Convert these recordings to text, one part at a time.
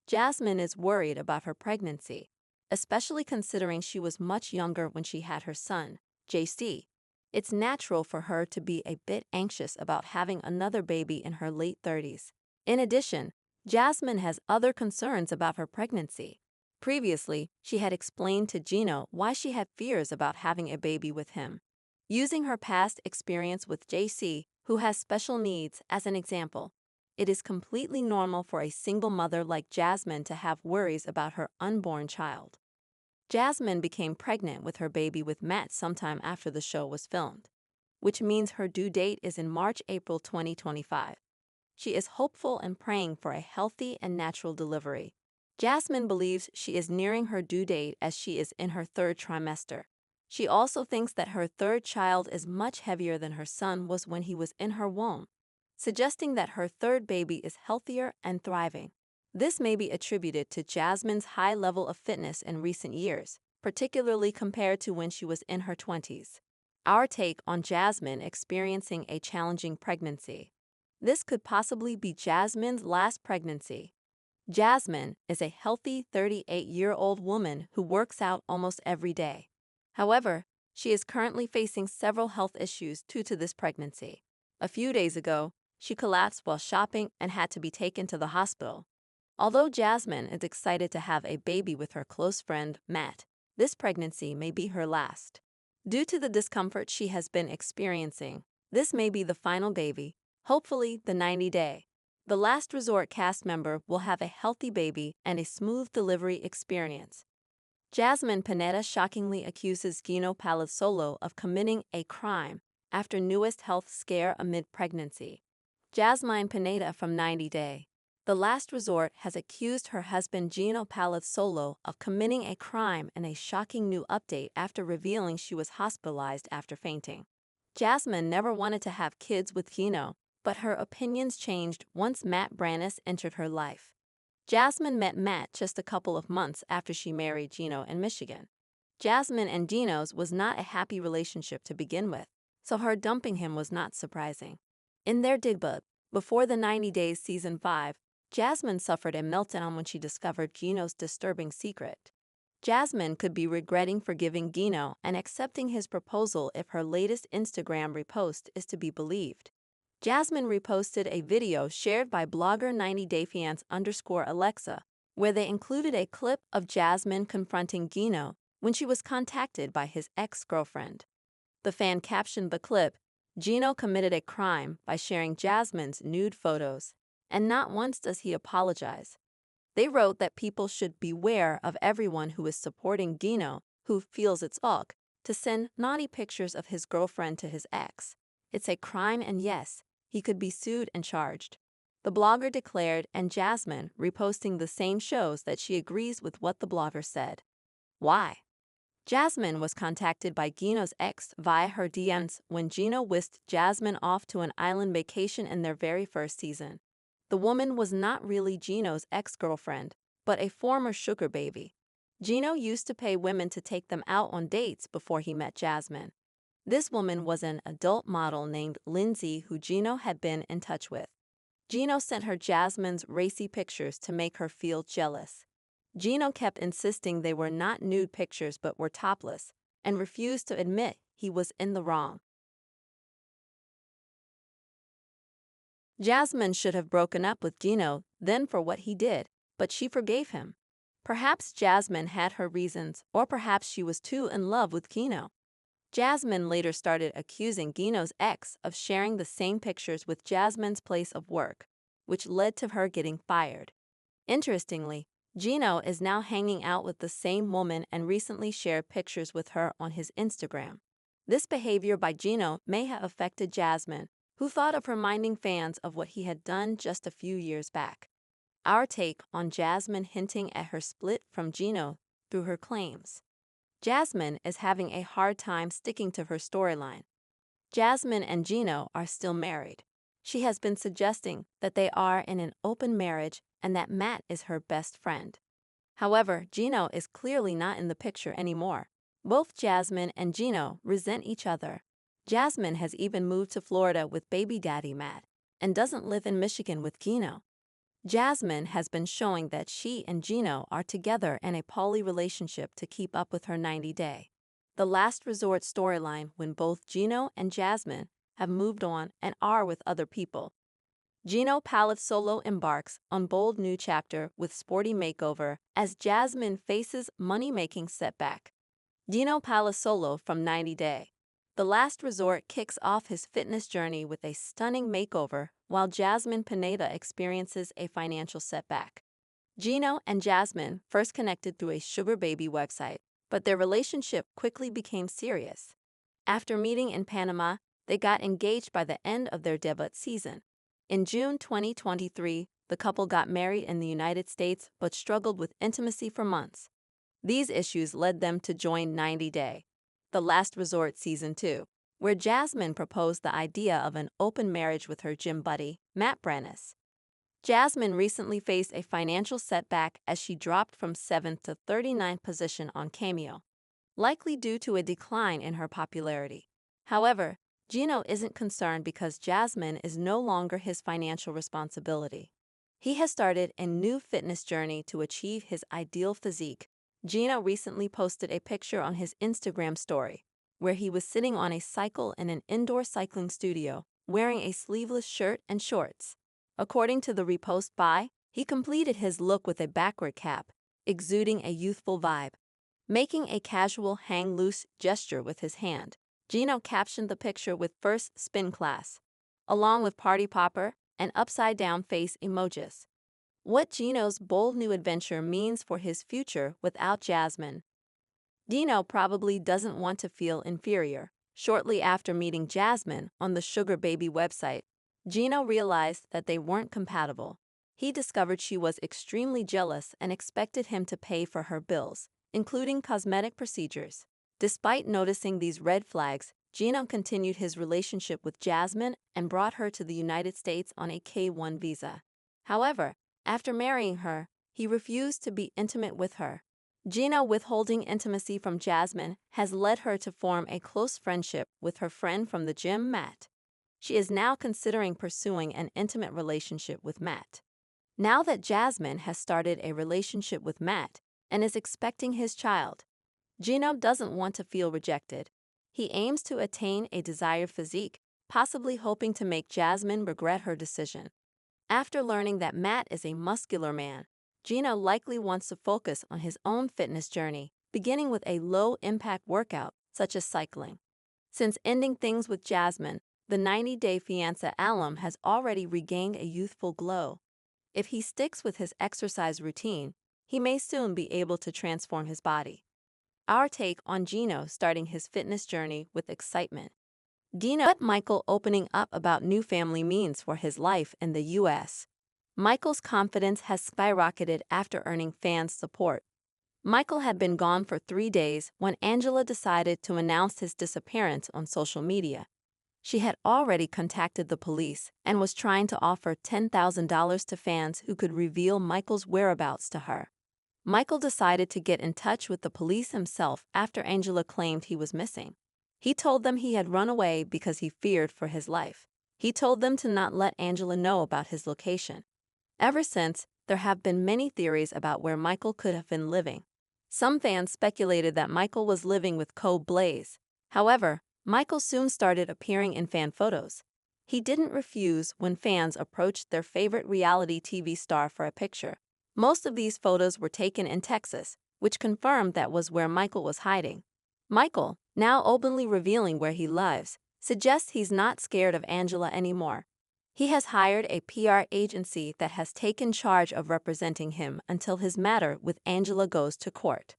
Jasmine is worried about her pregnancy, especially considering she was much younger when she had her son, JC. It's natural for her to be a bit anxious about having another baby in her late 30s. In addition, Jasmine has other concerns about her pregnancy. Previously, she had explained to Gino why she had fears about having a baby with him. Using her past experience with JC, who has special needs, as an example, it is completely normal for a single mother like Jasmine to have worries about her unborn child. Jasmine became pregnant with her baby with Matt sometime after the show was filmed, which means her due date is in March-April 2025. She is hopeful and praying for a healthy and natural delivery. Jasmine believes she is nearing her due date as she is in her third trimester. She also thinks that her third child is much heavier than her son was when he was in her womb, suggesting that her third baby is healthier and thriving. This may be attributed to Jasmine's high level of fitness in recent years, particularly compared to when she was in her 20s. Our take on Jasmine experiencing a challenging pregnancy. This could possibly be Jasmine's last pregnancy. Jasmine is a healthy 38-year-old woman who works out almost every day. However, she is currently facing several health issues due to this pregnancy. A few days ago, she collapsed while shopping and had to be taken to the hospital. Although Jasmine is excited to have a baby with her close friend, Matt, this pregnancy may be her last. Due to the discomfort she has been experiencing, this may be the final baby, hopefully the 90-day. The last resort cast member will have a healthy baby and a smooth delivery experience. Jasmine Panetta shockingly accuses Gino Palazzolo of committing a crime after newest health scare amid pregnancy. Jasmine Panetta from 90 Day. The Last Resort has accused her husband Gino Palazzolo of committing a crime in a shocking new update after revealing she was hospitalized after fainting. Jasmine never wanted to have kids with Gino, but her opinions changed once Matt Brannis entered her life. Jasmine met Matt just a couple of months after she married Gino in Michigan. Jasmine and Gino's was not a happy relationship to begin with, so her dumping him was not surprising. In their debut, before the 90 Days Season 5, Jasmine suffered a meltdown when she discovered Gino's disturbing secret. Jasmine could be regretting forgiving Gino and accepting his proposal if her latest Instagram repost is to be believed. Jasmine reposted a video shared by blogger 90dayfiance_Alexa, where they included a clip of Jasmine confronting Gino when she was contacted by his ex-girlfriend. The fan captioned the clip, "Gino committed a crime by sharing Jasmine's nude photos, and not once does he apologize." They wrote that people should beware of everyone who is supporting Gino, who feels it's ok to send naughty pictures of his girlfriend to his ex. It's a crime, and yes, he could be sued and charged. The blogger declared, and Jasmine, reposting the same, shows that she agrees with what the blogger said. Why? Jasmine was contacted by Gino's ex via her DMs when Gino whisked Jasmine off to an island vacation in their very first season. The woman was not really Gino's ex-girlfriend, but a former sugar baby. Gino used to pay women to take them out on dates before he met Jasmine. This woman was an adult model named Lindsay who Gino had been in touch with. Gino sent her Jasmine's racy pictures to make her feel jealous. Gino kept insisting they were not nude pictures but were topless, and refused to admit he was in the wrong. Jasmine should have broken up with Gino then for what he did, but she forgave him. Perhaps Jasmine had her reasons, or perhaps she was too in love with Gino. Jasmine later started accusing Gino's ex of sharing the same pictures with Jasmine's place of work, which led to her getting fired. Interestingly, Gino is now hanging out with the same woman and recently shared pictures with her on his Instagram. This behavior by Gino may have affected Jasmine, who thought of reminding fans of what he had done just a few years back. Our take on Jasmine hinting at her split from Gino through her claims. Jasmine is having a hard time sticking to her storyline. Jasmine and Gino are still married. She has been suggesting that they are in an open marriage and that Matt is her best friend. However, Gino is clearly not in the picture anymore. Both Jasmine and Gino resent each other. Jasmine has even moved to Florida with baby daddy Matt and doesn't live in Michigan with Gino. Jasmine has been showing that she and Gino are together in a poly relationship to keep up with her 90-day. The last resort storyline when both Gino and Jasmine have moved on and are with other people. Gino Palazzolo embarks on bold new chapter with sporty makeover as Jasmine faces money-making setback. Gino Palazzolo from 90 Day. The Last Resort kicks off his fitness journey with a stunning makeover while Jasmine Pineda experiences a financial setback. Gino and Jasmine first connected through a sugar baby website, but their relationship quickly became serious. After meeting in Panama, they got engaged by the end of their debut season. In June 2023, the couple got married in the United States but struggled with intimacy for months. These issues led them to join 90 Day, The Last Resort Season 2, where Jasmine proposed the idea of an open marriage with her gym buddy, Matt Brannis. Jasmine recently faced a financial setback as she dropped from 7th to 39th position on Cameo, likely due to a decline in her popularity. However, Gino isn't concerned because Jasmine is no longer his financial responsibility. He has started a new fitness journey to achieve his ideal physique. Gino recently posted a picture on his Instagram story, where he was sitting on a cycle in an indoor cycling studio, wearing a sleeveless shirt and shorts. According to the repost by, he completed his look with a backward cap, exuding a youthful vibe. Making a casual hang loose gesture with his hand, Gino captioned the picture with first spin class, along with party popper and upside-down face emojis. What Gino's bold new adventure means for his future without Jasmine. Gino probably doesn't want to feel inferior. Shortly after meeting Jasmine on the Sugar Baby website, Gino realized that they weren't compatible. He discovered she was extremely jealous and expected him to pay for her bills, including cosmetic procedures. Despite noticing these red flags, Gino continued his relationship with Jasmine and brought her to the United States on a K-1 visa. However, after marrying her, he refused to be intimate with her. Gino withholding intimacy from Jasmine has led her to form a close friendship with her friend from the gym, Matt. She is now considering pursuing an intimate relationship with Matt. Now that Jasmine has started a relationship with Matt and is expecting his child, Gino doesn't want to feel rejected. He aims to attain a desired physique, possibly hoping to make Jasmine regret her decision. After learning that Matt is a muscular man, Gino likely wants to focus on his own fitness journey, beginning with a low-impact workout such as cycling. Since ending things with Jasmine, the 90-day Fiance alum has already regained a youthful glow. If he sticks with his exercise routine, he may soon be able to transform his body. Our take on Gino starting his fitness journey with excitement. Gino, what Michael opening up about new family means for his life in the U.S. Michael's confidence has skyrocketed after earning fans' support. Michael had been gone for 3 days when Angela decided to announce his disappearance on social media. She had already contacted the police and was trying to offer $10,000 to fans who could reveal Michael's whereabouts to her. Michael decided to get in touch with the police himself after Angela claimed he was missing. He told them he had run away because he feared for his life. He told them to not let Angela know about his location. Ever since, there have been many theories about where Michael could have been living. Some fans speculated that Michael was living with Blaze. However, Michael soon started appearing in fan photos. He didn't refuse when fans approached their favorite reality TV star for a picture. Most of these photos were taken in Texas, which confirmed that was where Michael was hiding. Michael, now openly revealing where he lives, suggests he's not scared of Angela anymore. He has hired a PR agency that has taken charge of representing him until his matter with Angela goes to court.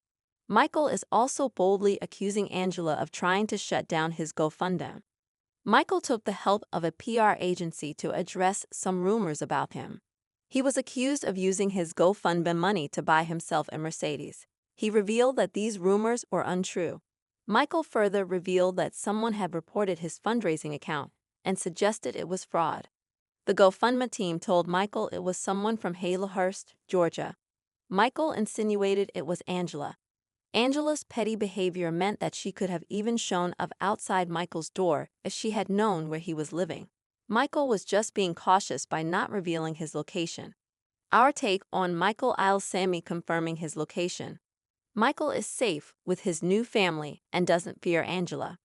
Michael is also boldly accusing Angela of trying to shut down his GoFundMe. Michael took the help of a PR agency to address some rumors about him. He was accused of using his GoFundMe money to buy himself a Mercedes. He revealed that these rumors were untrue. Michael further revealed that someone had reported his fundraising account and suggested it was fraud. The GoFundMe team told Michael it was someone from Hazelhurst, Georgia. Michael insinuated it was Angela. Angela's petty behavior meant that she could have even shown up outside Michael's door if she had known where he was living. Michael was just being cautious by not revealing his location. Our take on Michael Al-Sami confirming his location. Michael is safe with his new family and doesn't fear Angela.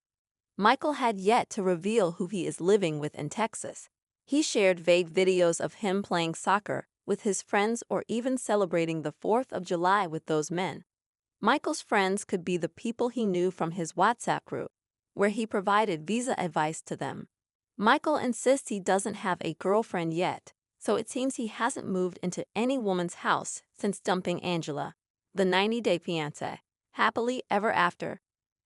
Michael had yet to reveal who he is living with in Texas. He shared vague videos of him playing soccer with his friends or even celebrating the 4th of July with those men. Michael's friends could be the people he knew from his WhatsApp group, where he provided visa advice to them. Michael insists he doesn't have a girlfriend yet, so it seems he hasn't moved into any woman's house since dumping Angela. The 90-day fiancé, happily ever after.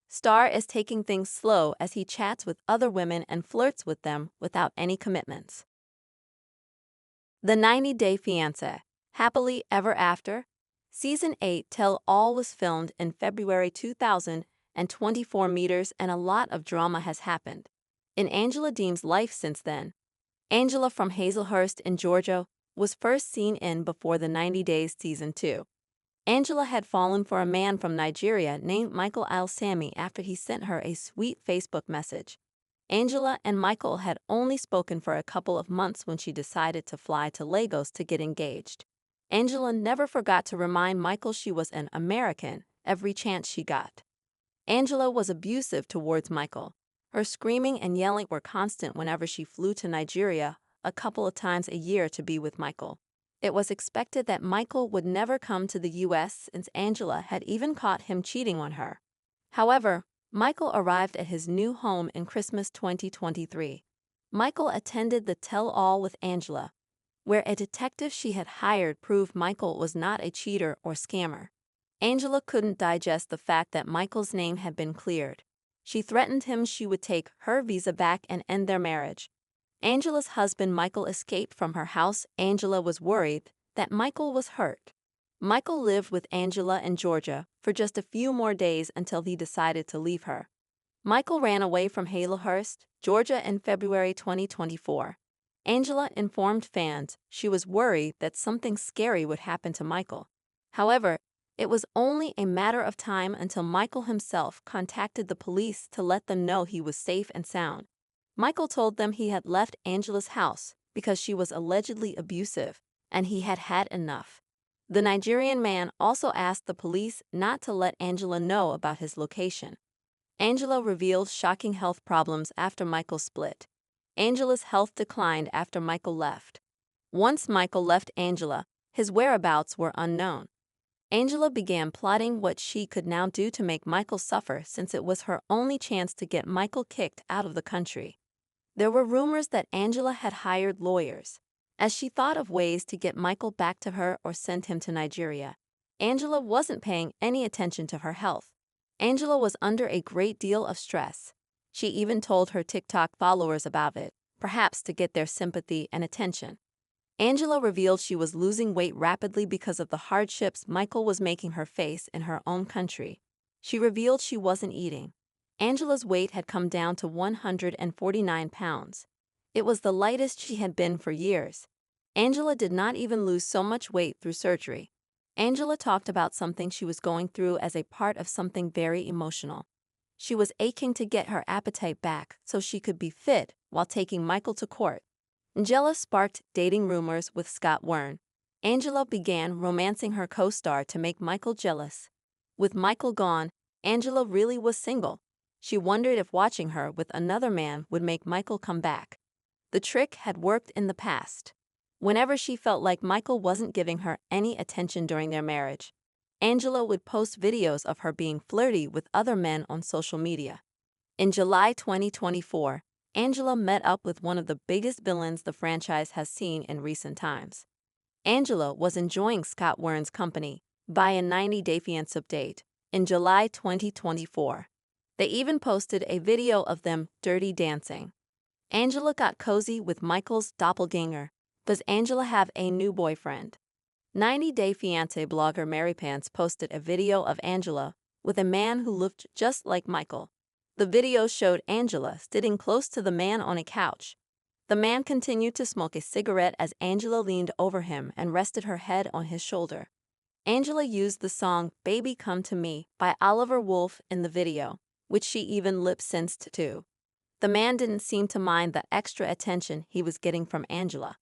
Star is taking things slow as he chats with other women and flirts with them without any commitments. The 90-Day Fiancé, Happily Ever After. Season 8 Tell All was filmed in February 2024 meters and a lot of drama has happened in Angela Deem's life since then. Angela from Hazelhurst in Georgia was first seen in Before the 90 Days Season 2. Angela had fallen for a man from Nigeria named Michael Al-Sami after he sent her a sweet Facebook message. Angela and Michael had only spoken for a couple of months when she decided to fly to Lagos to get engaged. Angela never forgot to remind Michael she was an American every chance she got. Angela was abusive towards Michael. Her screaming and yelling were constant whenever she flew to Nigeria a couple of times a year to be with Michael. It was expected that Michael would never come to the U.S. since Angela had even caught him cheating on her. However, Michael arrived at his new home in Christmas 2023. Michael attended the tell-all with Angela, where a detective she had hired proved Michael was not a cheater or scammer. Angela couldn't digest the fact that Michael's name had been cleared. She threatened him she would take her visa back and end their marriage. Angela's husband Michael escaped from her house. Angela was worried that Michael was hurt. Michael lived with Angela in Georgia for just a few more days until he decided to leave her. Michael ran away from Hazelhurst, Georgia in February 2024. Angela informed fans she was worried that something scary would happen to Michael. However, it was only a matter of time until Michael himself contacted the police to let them know he was safe and sound. Michael told them he had left Angela's house because she was allegedly abusive, and he had had enough. The Nigerian man also asked the police not to let Angela know about his location. Angela revealed shocking health problems after Michael split. Angela's health declined after Michael left. Once Michael left Angela, his whereabouts were unknown. Angela began plotting what she could now do to make Michael suffer since it was her only chance to get Michael kicked out of the country. There were rumors that Angela had hired lawyers, as she thought of ways to get Michael back to her or send him to Nigeria. Angela wasn't paying any attention to her health. Angela was under a great deal of stress. She even told her TikTok followers about it, perhaps to get their sympathy and attention. Angela revealed she was losing weight rapidly because of the hardships Michael was making her face in her own country. She revealed she wasn't eating. Angela's weight had come down to 149 pounds. It was the lightest she had been for years. Angela did not even lose so much weight through surgery. Angela talked about something she was going through as a part of something very emotional. She was aching to get her appetite back so she could be fit while taking Michael to court. Angela sparked dating rumors with Scott Wern. Angela began romancing her co-star to make Michael jealous. With Michael gone, Angela really was single. She wondered if watching her with another man would make Michael come back. The trick had worked in the past. Whenever she felt like Michael wasn't giving her any attention during their marriage, Angela would post videos of her being flirty with other men on social media. In July 2024, Angela met up with one of the biggest villains the franchise has seen in recent times. Angela was enjoying Scott Wern's company via 90-Day Fiancé update in July 2024. They even posted a video of them dirty dancing. Angela got cozy with Michael's doppelganger. Does Angela have a new boyfriend? 90-Day Fiancé blogger Mary Pants posted a video of Angela with a man who looked just like Michael. The video showed Angela sitting close to the man on a couch. The man continued to smoke a cigarette as Angela leaned over him and rested her head on his shoulder. Angela used the song Baby Come to Me by Oliver Wolf in the video, which she even lip-synced to. The man didn't seem to mind the extra attention he was getting from Angela.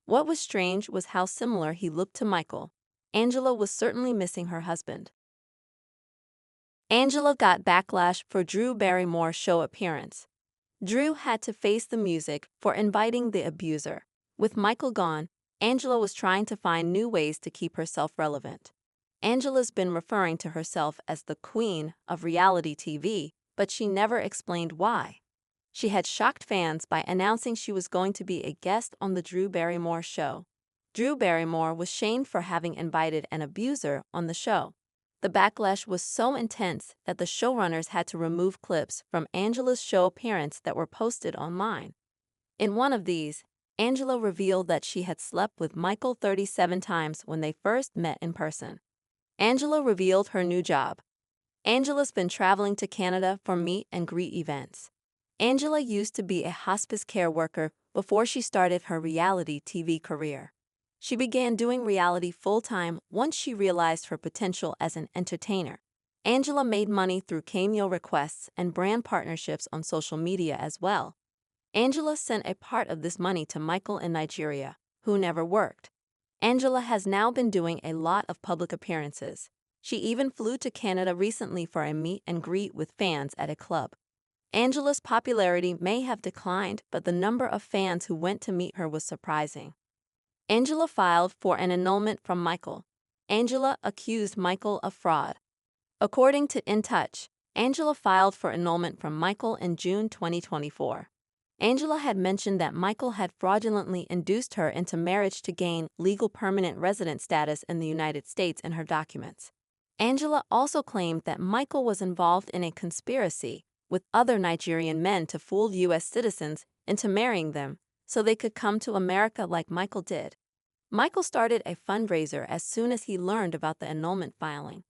What was strange was how similar he looked to Michael. Angela was certainly missing her husband. Angela got backlash for Drew Barrymore's show appearance. Drew had to face the music for inviting the abuser. With Michael gone, Angela was trying to find new ways to keep herself relevant. Angela's been referring to herself as the queen of reality TV, but she never explained why. She had shocked fans by announcing she was going to be a guest on the Drew Barrymore show. Drew Barrymore was shamed for having invited an abuser on the show. The backlash was so intense that the showrunners had to remove clips from Angela's show appearance that were posted online. In one of these, Angela revealed that she had slept with Michael 37 times when they first met in person. Angela revealed her new job. Angela's been traveling to Canada for meet and greet events. Angela used to be a hospice care worker before she started her reality TV career. She began doing reality full-time once she realized her potential as an entertainer. Angela made money through cameo requests and brand partnerships on social media as well. Angela sent a part of this money to Michael in Nigeria, who never worked. Angela has now been doing a lot of public appearances. She even flew to Canada recently for a meet and greet with fans at a club. Angela's popularity may have declined, but the number of fans who went to meet her was surprising. Angela filed for an annulment from Michael. Angela accused Michael of fraud. According to In Touch, Angela filed for annulment from Michael in June 2024. Angela had mentioned that Michael had fraudulently induced her into marriage to gain legal permanent resident status in the United States in her documents. Angela also claimed that Michael was involved in a conspiracy with other Nigerian men to fool U.S. citizens into marrying them so they could come to America like Michael did. Michael started a fundraiser as soon as he learned about the annulment filing.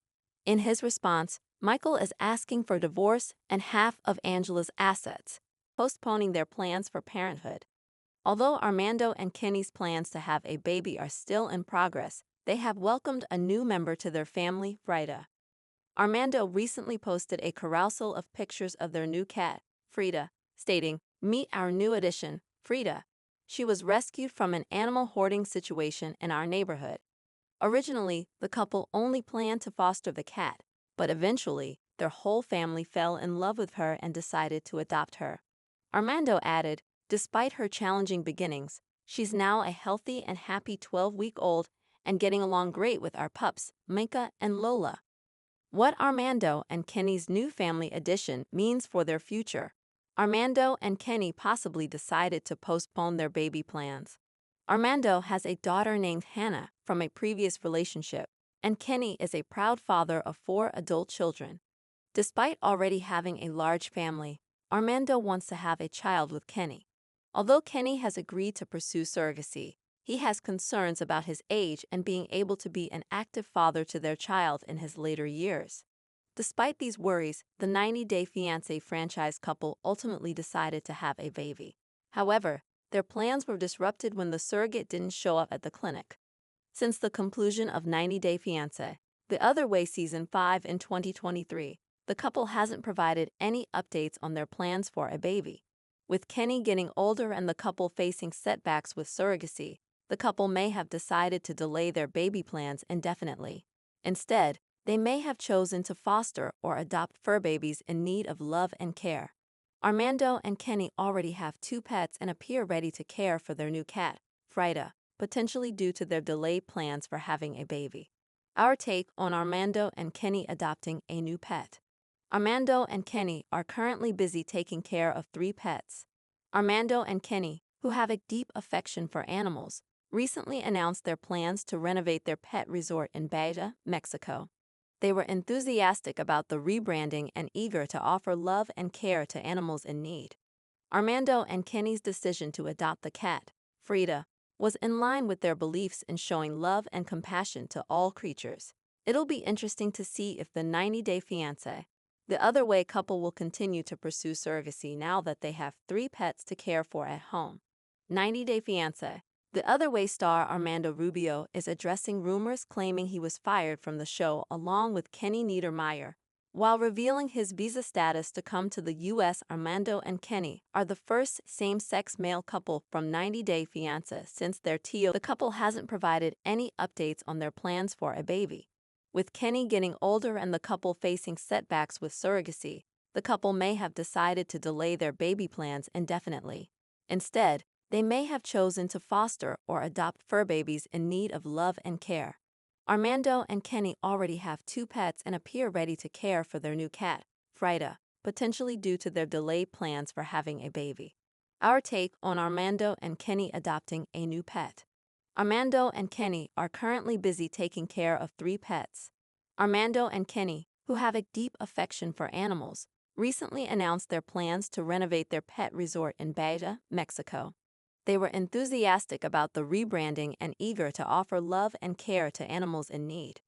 In his response, Michael is asking for divorce and half of Angela's assets, postponing their plans for parenthood. Although Armando and Kenny's plans to have a baby are still in progress, they have welcomed a new member to their family, Frida. Armando recently posted a carousel of pictures of their new cat, Frida, stating, "Meet our new addition, Frida. She was rescued from an animal hoarding situation in our neighborhood." Originally, the couple only planned to foster the cat, but eventually, their whole family fell in love with her and decided to adopt her. Armando added, "Despite her challenging beginnings, she's now a healthy and happy 12-week-old and getting along great with our pups, Minka and Lola." What Armando and Kenny's new family addition means for their future. Armando and Kenny possibly decided to postpone their baby plans. Armando has a daughter named Hannah from a previous relationship, and Kenny is a proud father of 4 adult children. Despite already having a large family, Armando wants to have a child with Kenny. Although Kenny has agreed to pursue surrogacy, he has concerns about his age and being able to be an active father to their child in his later years. Despite these worries, the 90 Day Fiance franchise couple ultimately decided to have a baby. However, their plans were disrupted when the surrogate didn't show up at the clinic. Since the conclusion of 90 Day Fiance, The Other Way Season 5 in 2023, the couple hasn't provided any updates on their plans for a baby. With Kenny getting older and the couple facing setbacks with surrogacy, the couple may have decided to delay their baby plans indefinitely. Instead, they may have chosen to foster or adopt fur babies in need of love and care. Armando and Kenny already have 2 pets and appear ready to care for their new cat, Frida, potentially due to their delayed plans for having a baby. Our take on Armando and Kenny adopting a new pet. Armando and Kenny are currently busy taking care of 3 pets. Armando and Kenny, who have a deep affection for animals, recently announced their plans to renovate their pet resort in Baja, Mexico. They were enthusiastic about the rebranding and eager to offer love and care to animals in need. Armando and Kenny's decision to adopt the cat, Frida, was in line with their beliefs in showing love and compassion to all creatures. It'll be interesting to see if the 90 Day Fiancé, The Other Way couple will continue to pursue surrogacy now that they have 3 pets to care for at home. 90 Day Fiancé. The Other Way star Armando Rubio is addressing rumors claiming he was fired from the show along with Kenny Niedermeyer, While revealing his visa status to come to the U.S., Armando and Kenny are the first same-sex male couple from 90 Day Fiance since their TLC. The couple hasn't provided any updates on their plans for a baby. With Kenny getting older and the couple facing setbacks with surrogacy, the couple may have decided to delay their baby plans indefinitely. Instead, they may have chosen to foster or adopt fur babies in need of love and care. Armando and Kenny already have 2 pets and appear ready to care for their new cat, Frida, potentially due to their delayed plans for having a baby. Our take on Armando and Kenny adopting a new pet. Armando and Kenny are currently busy taking care of 3 pets. Armando and Kenny, who have a deep affection for animals, recently announced their plans to renovate their pet resort in Baja, Mexico. They were enthusiastic about the rebranding and eager to offer love and care to animals in need.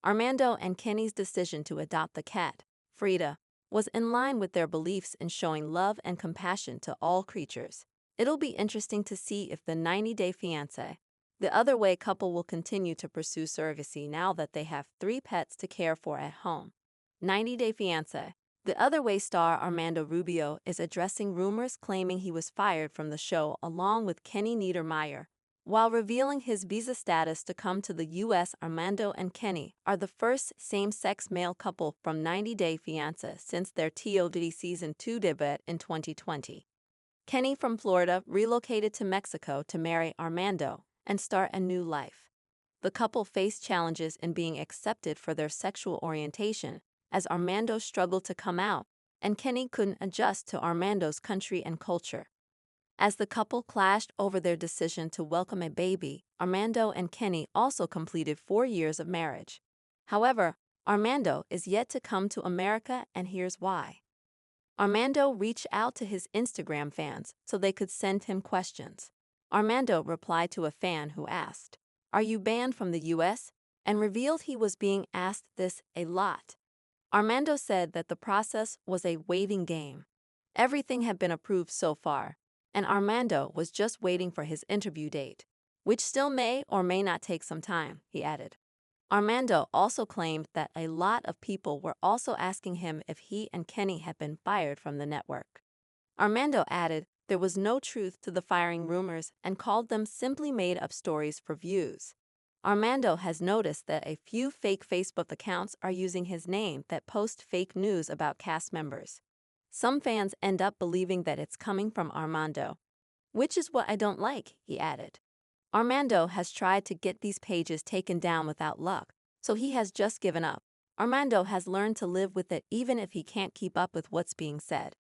Armando and Kenny's decision to adopt the cat, Frida, was in line with their beliefs in showing love and compassion to all creatures. It'll be interesting to see if the 90 Day Fiance, the other way couple, will continue to pursue surrogacy now that they have 3 pets to care for at home. 90 Day Fiance. The Other Way star Armando Rubio is addressing rumors claiming he was fired from the show along with Kenny Niedermeyer. While revealing his visa status to come to the U.S., Armando and Kenny are the first same-sex male couple from 90 Day Fiance since their TLC Season 2 debut in 2020. Kenny from Florida relocated to Mexico to marry Armando and start a new life. The couple faced challenges in being accepted for their sexual orientation, as Armando struggled to come out, and Kenny couldn't adjust to Armando's country and culture. As the couple clashed over their decision to welcome a baby, Armando and Kenny also completed 4 years of marriage. However, Armando is yet to come to America, and here's why. Armando reached out to his Instagram fans so they could send him questions. Armando replied to a fan who asked, "Are you banned from the U.S.?" and revealed he was being asked this a lot. Armando said that the process was a waiting game. Everything had been approved so far, and Armando was just waiting for his interview date, which still may or may not take some time, he added. Armando also claimed that a lot of people were also asking him if he and Kenny had been fired from the network. Armando added there was no truth to the firing rumors and called them simply made-up stories for views. Armando has noticed that a few fake Facebook accounts are using his name that post fake news about cast members. Some fans end up believing that it's coming from Armando, which is what I don't like, he added. Armando has tried to get these pages taken down without luck, so he has just given up. Armando has learned to live with it even if he can't keep up with what's being said.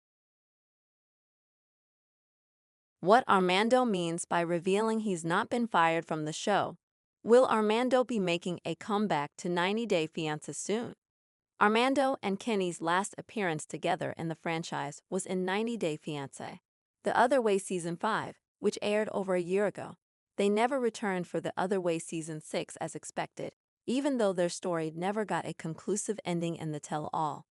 What Armando means by revealing he's not been fired from the show. Will Armando be making a comeback to 90 Day Fiancé soon? Armando and Kenny's last appearance together in the franchise was in 90 Day Fiancé, The Other Way Season 5, which aired over a year ago. They never returned for The Other Way Season 6 as expected, even though their story never got a conclusive ending in the tell-all.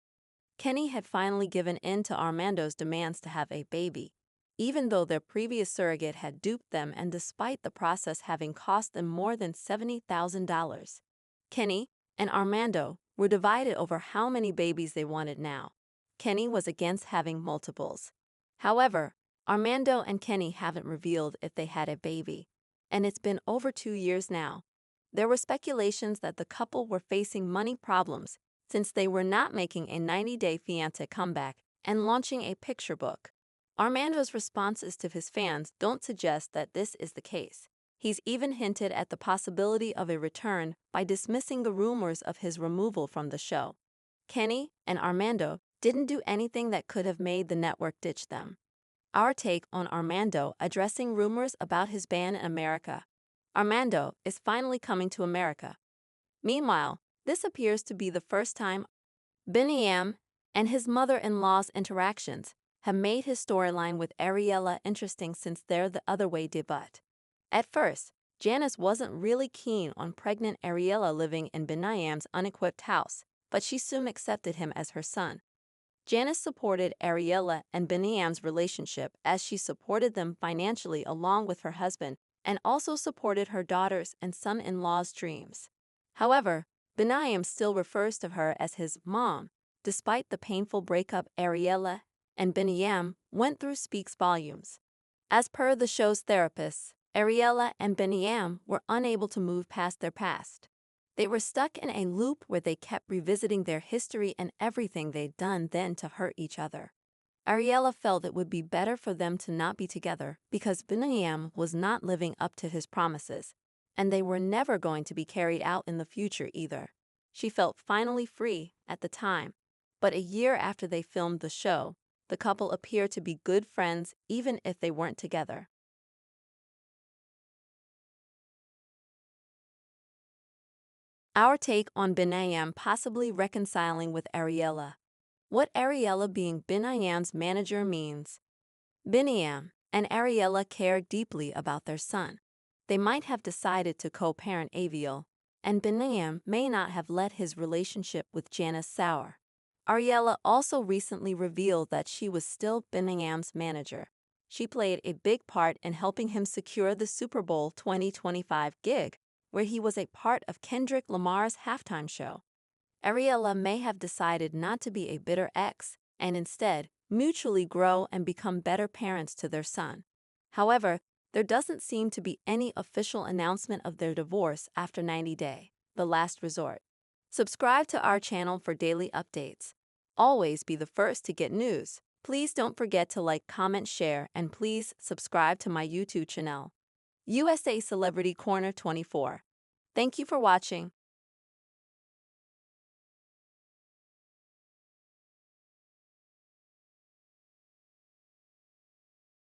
Kenny had finally given in to Armando's demands to have a baby, even though their previous surrogate had duped them and despite the process having cost them more than $70,000. Kenny and Armando were divided over how many babies they wanted now. Kenny was against having multiples. However, Armando and Kenny haven't revealed if they had a baby, and it's been over 2 years now. There were speculations that the couple were facing money problems since they were not making a 90 Day Fiancé comeback and launching a picture book. Armando's responses to his fans don't suggest that this is the case. He's even hinted at the possibility of a return by dismissing the rumors of his removal from the show. Kenny and Armando didn't do anything that could have made the network ditch them. Our take on Armando addressing rumors about his ban in America. Armando is finally coming to America. Meanwhile, this appears to be the first time Biniyam and his mother-in-law's interactions have made his storyline with Ariella interesting since their The Other Way debut. At first, Janice wasn't really keen on pregnant Ariella living in Biniyam's unequipped house, but she soon accepted him as her son. Janice supported Ariella and Biniyam's relationship as she supported them financially along with her husband and also supported her daughters and son-in-law's dreams. However, Biniyam still refers to her as his mom Despite the painful breakup Ariella and Biniyam went through speaks volumes. As per the show's therapists, Ariella and Biniyam were unable to move past their past. They were stuck in a loop where they kept revisiting their history and everything they'd done then to hurt each other. Ariella felt it would be better for them to not be together because Biniyam was not living up to his promises, and they were never going to be carried out in the future either. She felt finally free at the time, but a year after they filmed the show, the couple appeared to be good friends even if they weren't together. Our take on Biniyam possibly reconciling with Ariella. What Ariella being Biniyam's manager means. Biniyam and Ariella care deeply about their son. They might have decided to co-parent Aviel, and Biniyam may not have let his relationship with Janice sour. Ariella also recently revealed that she was still Biniyam's manager. She played a big part in helping him secure the Super Bowl 2025 gig, where he was a part of Kendrick Lamar's halftime show. Ariella may have decided not to be a bitter ex and instead mutually grow and become better parents to their son. However, there doesn't seem to be any official announcement of their divorce after 90 Day, the last resort. Subscribe to our channel for daily updates. Always be the first to get news. Please don't forget to like, comment, share, and please subscribe to my YouTube channel, USA Celebrity Corner 24. Thank you for watching.